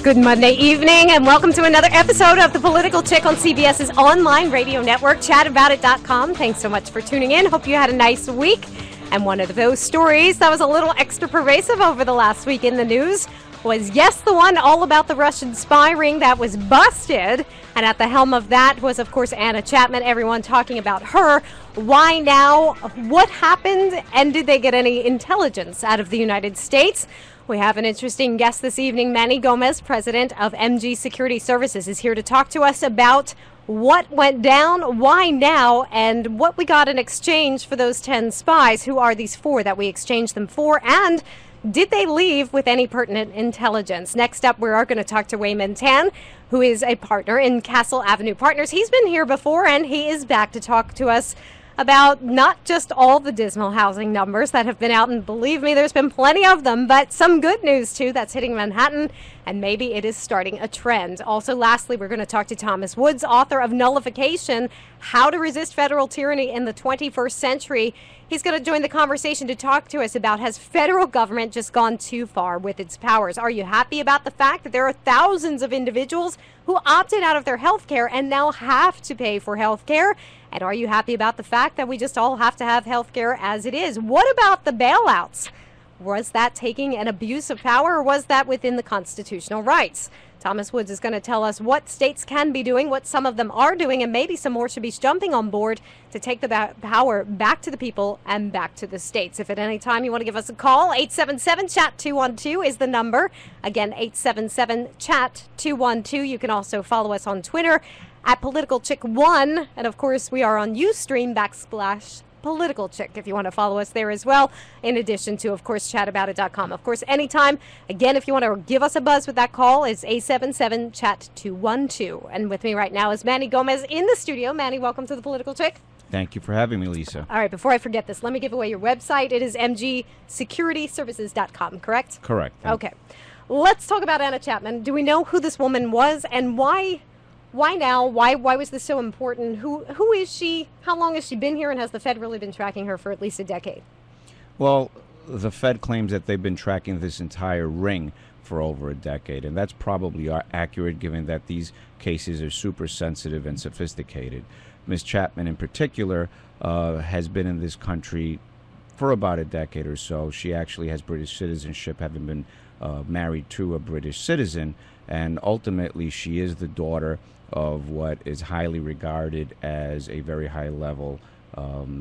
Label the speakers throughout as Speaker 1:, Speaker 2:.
Speaker 1: Good Monday evening, and welcome to another episode of The Political Chick on CBS's online radio network, chataboutit.com. Thanks so much for tuning in. Hope you had a nice week. And one of those stories that was a little extra pervasive over the last week in the news was, yes, the one all about the Russian spy ring that was busted. And at the helm of that was, of course, Anna Chapman. Everyone talking about her. Why now? What happened? And did they get any intelligence out of the United States? We have an interesting guest this evening. Manny Gomez, president of MG Security Services, is here to talk to us about what went down, why now, and what we got in exchange for those 10 spies. Who are these 4 that we exchanged them for? And did they leave with any pertinent intelligence? Next up, we are going to talk to Wayman Tan, who is a partner in Castle Avenue Partners. He's been here before, and he is back to talk to us about not just all the dismal housing numbers that have been out, and believe me, there's been plenty of them, but some good news too that's hitting Manhattan, and maybe it is starting a trend. Also, lastly, we're going to talk to Thomas Woods, author of Nullification, How to Resist Federal Tyranny in the 21st Century. He's going to join the conversation to talk to us about, has federal government just gone too far with its powers? Are you happy about the fact that there are thousands of individuals who opted out of their health care and now have to pay for health care? And are you happy about the fact that we just all have to have health care as it is? What about the bailouts? Was that taking an abuse of power, or was that within the constitutional rights? Thomas Woods is going to tell us what states can be doing, what some of them are doing, and maybe some more should be jumping on board to take the power back to the people and back to the states. If at any time you want to give us a call, 877-CHAT-212 is the number. Again, 877-CHAT-212. You can also follow us on Twitter at PoliticalChick1, and of course we are on Ustream /Political Chick if you want to follow us there as well, in addition to, of course, chataboutit.com. Of course, anytime, again, if you want to give us a buzz with that call, it's 877-CHAT-212. And with me right now is Manny Gomez in the studio. Manny, welcome to The Political Chick.
Speaker 2: Thank you for having me, Lisa.
Speaker 1: All right, before I forget this, let me give away your website. It is mgsecurityservices.com, correct?
Speaker 2: Correct.
Speaker 1: Okay. Let's talk about Anna Chapman. Do we know who this woman was, and why now? Why was this so important? Who is she? How long has she been here? And has the Fed really been tracking her for at least a decade?
Speaker 2: Well, the Fed claims that they've been tracking this entire ring for over a decade, and that's probably accurate given that these cases are super sensitive and sophisticated. Ms. Chapman in particular has been in this country for about a decade or so. She actually has British citizenship, having been married to a British citizen, and ultimately she is the daughter of what is highly regarded as a very high-level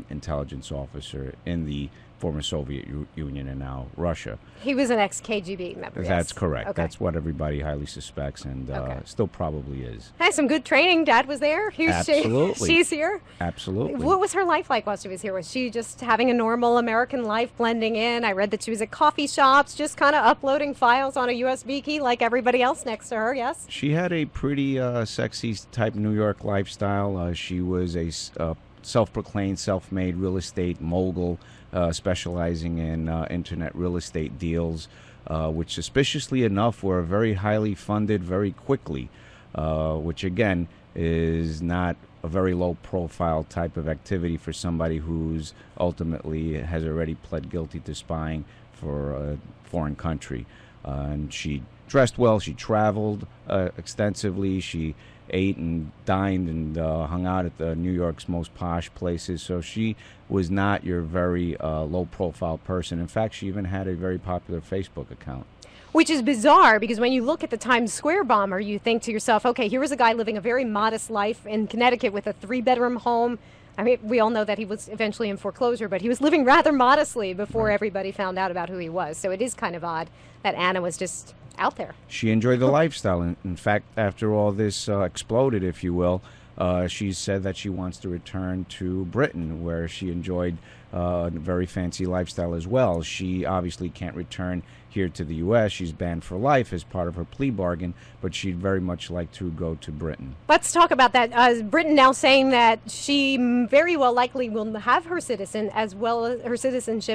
Speaker 2: intelligence officer in the former Soviet Union and now Russia.
Speaker 1: He was an ex-KGB member.
Speaker 2: That's correct.
Speaker 1: Okay.
Speaker 2: That's what everybody highly suspects, and still probably is.
Speaker 1: Hey, some good training. Dad was there.
Speaker 2: Absolutely.
Speaker 1: She's here.
Speaker 2: Absolutely.
Speaker 1: What was her life like while she was here? Was she just having a normal American life, blending in? I read that she was at coffee shops, just kind of uploading files on a USB key like everybody else next to her, yes?
Speaker 2: She had a pretty sexy type New York lifestyle. She was a self-proclaimed, self-made real estate mogul, specializing in internet real estate deals, which suspiciously enough were very highly funded very quickly, which again is not a very low-profile type of activity for somebody who's ultimately has already pled guilty to spying for a foreign country. And she dressed well, she traveled extensively, she ate and dined and hung out at the New York's most posh places. So she was not your very low-profile person. In fact, she even had a very popular Facebook account.
Speaker 1: Which is bizarre, because when you look at the Times Square bomber, you think to yourself, okay, here was a guy living a very modest life in Connecticut with a 3-bedroom home. I mean, we all know that he was eventually in foreclosure, but he was living rather modestly before everybody found out about who he was. So it is kind of odd that Anna was just out there.
Speaker 2: She enjoyed the lifestyle. In fact, after all this exploded, if you will, she said that she wants to return to Britain, where she enjoyed a very fancy lifestyle as well. She obviously can't return here to the U.S. She's banned for life as part of her plea bargain, but she'd very much like to go to Britain.
Speaker 1: Let's talk about that. Britain now saying that she very well likely will have her citizenship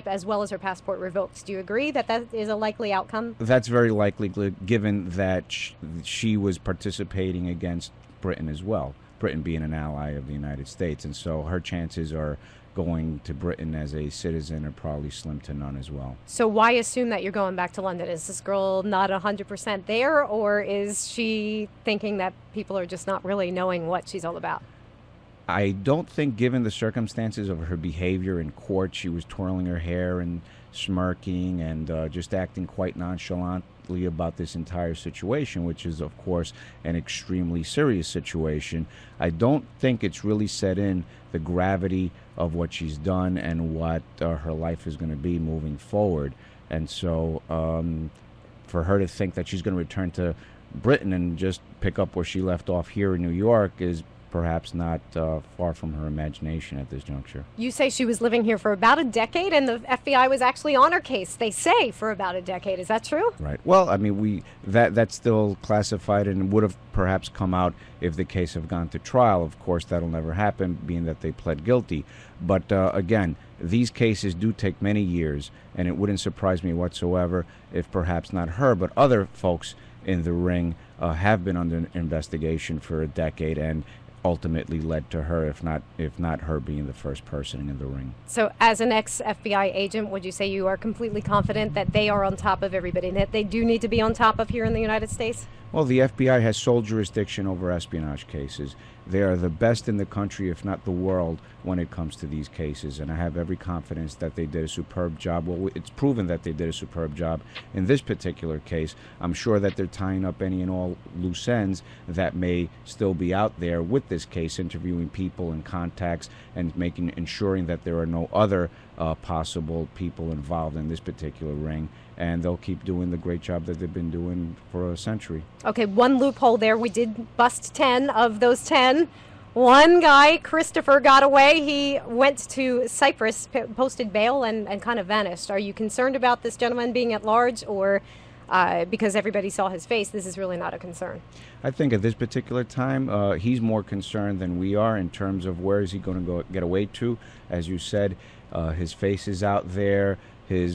Speaker 1: as well as her passport revoked. Do you agree that that is a likely outcome?
Speaker 2: That's very likely, given that she was participating against Britain as well. Britain being an ally of the United States, and so her chances are going to Britain as a citizen are probably slim to none as well.
Speaker 1: So why assume that you're going back to London? Is this girl not 100% there, or is she thinking that people are just not really knowing what she's all about?
Speaker 2: I don't think, given the circumstances of her behavior in court, she was twirling her hair and smirking and just acting quite nonchalantly about this entire situation, which is, of course, an extremely serious situation. I don't think it's really set in the gravity of what she's done and what her life is going to be moving forward. And so for her to think that she's going to return to Britain and just pick up where she left off here in New York is perhaps not far from her imagination at this juncture.
Speaker 1: You say she was living here for about a decade, and the FBI was actually on her case, they say, for about a decade. Is that true?
Speaker 2: Right. Well, I mean, that's still classified and would have perhaps come out if the case had gone to trial. Of course, that'll never happen, being that they pled guilty. But again, these cases do take many years, and it wouldn't surprise me whatsoever if perhaps not her, but other folks in the ring have been under investigation for a decade and ultimately led to her, if not her being the first person in the ring.
Speaker 1: So as an ex-FBI agent, would you say you are completely confident that they are on top of everybody, that they do need to be on top of here in the United States?
Speaker 2: Well, the FBI has sole jurisdiction over espionage cases. They are the best in the country, if not the world, when it comes to these cases. And I have every confidence that they did a superb job. Well, it's proven that they did a superb job in this particular case. I'm sure that they're tying up any and all loose ends that may still be out there with this case, interviewing people and contacts and ensuring that there are no other possible people involved in this particular ring. And they'll keep doing the great job that they've been doing for a century. Okay,
Speaker 1: one loophole there. We did bust 10 of those 10. One guy, Christopher, got away. He went to Cyprus, posted bail, and kind of vanished. Are you concerned about this gentleman being at large, or because everybody saw his face, this is really not a concern?
Speaker 2: I think at this particular time, he's more concerned than we are in terms of where is he going to go get away to. As you said, his face is out there.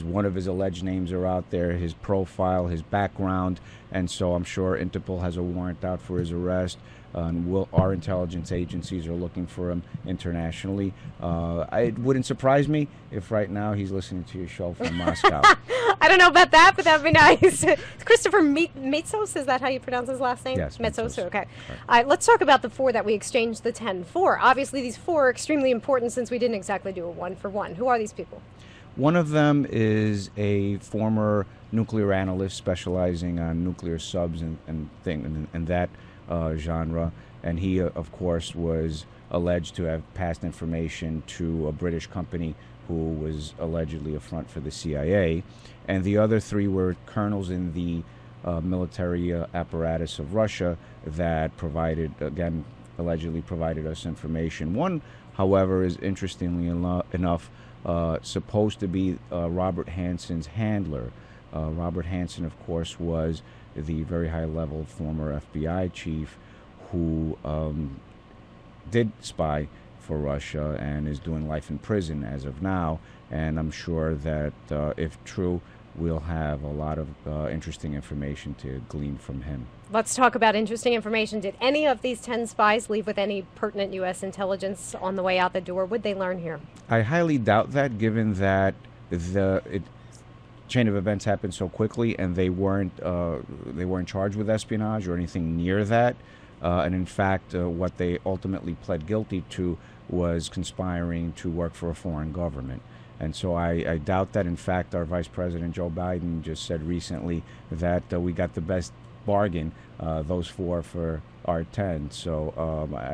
Speaker 2: One of his alleged names are out there, his profile, his background, and so I'm sure Interpol has a warrant out for his arrest. And our intelligence agencies are looking for him internationally. It wouldn't surprise me if right now he's listening to your show from Moscow.
Speaker 1: I don't know about that, but that'd be nice. Christopher Metsos, is that how you pronounce his last name?
Speaker 2: Yes,
Speaker 1: Metsos. Okay. Right. Let's talk about the 4 that we exchanged the 10 for. Obviously, these 4 are extremely important since we didn't exactly do a 1-for-1. Who are these people?
Speaker 2: One of them is a former nuclear analyst specializing on nuclear subs and that genre, and he, of course, was alleged to have passed information to a British company who was allegedly a front for the CIA. And the other 3 were colonels in the military apparatus of Russia that allegedly provided us information. One, however, is interestingly enough supposed to be Robert Hanson's handler. Robert Hanson, of course, was the very high-level former FBI chief who did spy for Russia and is doing life in prison as of now. And I'm sure that, if true, we'll have a lot of interesting information to glean from him.
Speaker 1: Let's talk about interesting information. Did any of these 10 spies leave with any pertinent U.S. intelligence on the way out the door? Would they learn here?
Speaker 2: I highly doubt that, given that the chain of events happened so quickly, and they weren't charged with espionage or anything near that. And in fact, what they ultimately pled guilty to was conspiring to work for a foreign government. And so I doubt that. In fact, our Vice President Joe Biden just said recently that we got the best bargain, those 4 for our 10. So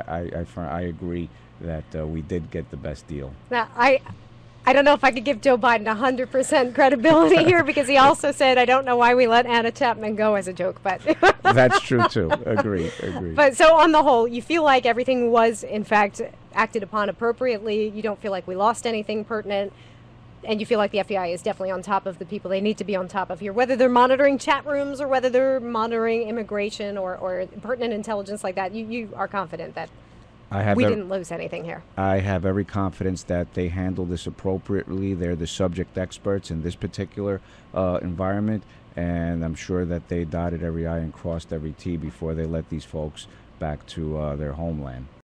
Speaker 2: I agree that we did get the best deal.
Speaker 1: Now, I don't know if I could give Joe Biden 100% credibility here, because he also said, I don't know why we let Anna Chapman go, as a joke, but
Speaker 2: that's true too. Agreed.
Speaker 1: But so on the whole, you feel like everything was in fact acted upon appropriately. You don't feel like we lost anything pertinent, and you feel like the FBI is definitely on top of the people they need to be on top of here, whether they're monitoring chat rooms or whether they're monitoring immigration or pertinent intelligence like that. You are confident that we didn't lose anything here.
Speaker 2: I have every confidence that they handle this appropriately. They're the subject experts in this particular environment, and I'm sure that they dotted every I and crossed every T before they let these folks back to their homeland.